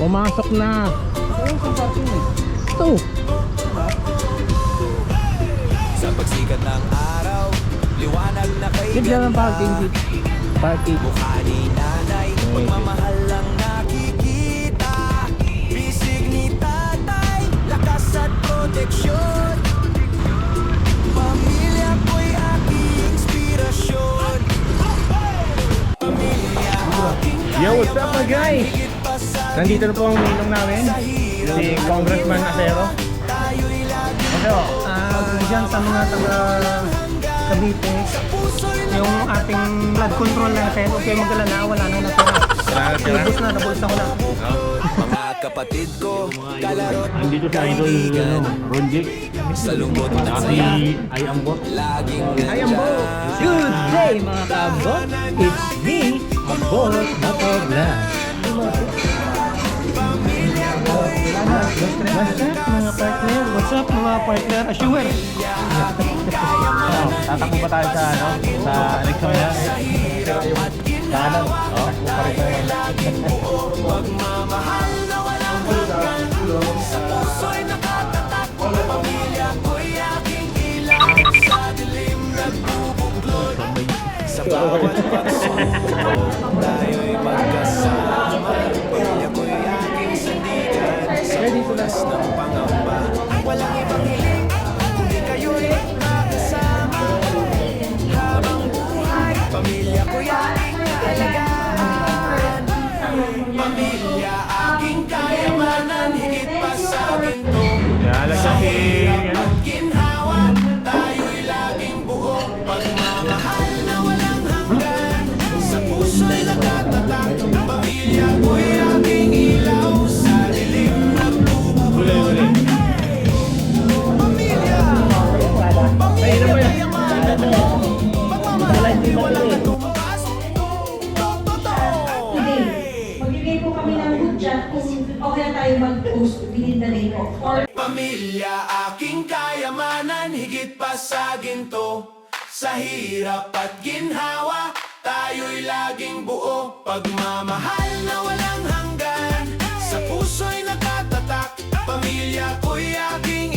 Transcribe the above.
Pumasok na. Ito. Sa pagsikat ng araw, liwanag na kay Bigla ng parking dito. Parking. mukha ni nanay, pagmamahal lang nakikita. Bisig ni tatay, lakas at proteksyon. Pamilya ko'y aking inspirasyon. Pamilya aking Yo, what's up mga guys? higit pa sa Nandito na po ang ninong namin, si Congressman Acero. tayo'y lagi So, dyan sa mga taga Cavite, yung ating blood control natin, okay mag-alala, wala nang natira. Ubus na, nabulsa ko na. mga kapatid ko, kalaro Andito si Idol, Ronjik, sa lungkot at si saya, Ayambot. laging Ayambot! Good day mga kabot! It's me, Abot Motovlog. Mga partner, what's up mga partner? Assure! Tatakbo pa tayo sa ano? Sa election niya? Kanan? Oo, pagmamahal na walang hanggan. Sa puso'y nakatatak, pamilya ko'y aking ilaw. Sa dilim nagbubuklod, sa bawat pagsubok, tayo'y magkasama. Pamilya ko'y aking sandigan, sa oras ng pangamba. Walang ibang hiling, kundi kayo'y makasama. Habang buhay, pamilya ko'y aking kaalagaan. Pamilya aking kayamanan, higit pa sa ginto. Sa hirap at ginhawa, tayo'y laging buo. Pagmamahal na walang hanggan, sa puso'y nakatatak. Pamilya ko'y aking ilaw, sa dilim nagbubuklod. Pamilya, pamilya kayamanan mo. Pagmamahal di walang katumbas. Today, magbibigay po kami ng good job kung okay na tayo mag-post within the name of or Pamilya aking kayamanan, higit pa sa ginto. Sa hirap at ginhawa, tayo'y laging buo. Pagmamahal na walang hanggan, sa puso'y nakatatak. Pamilya ko'y aking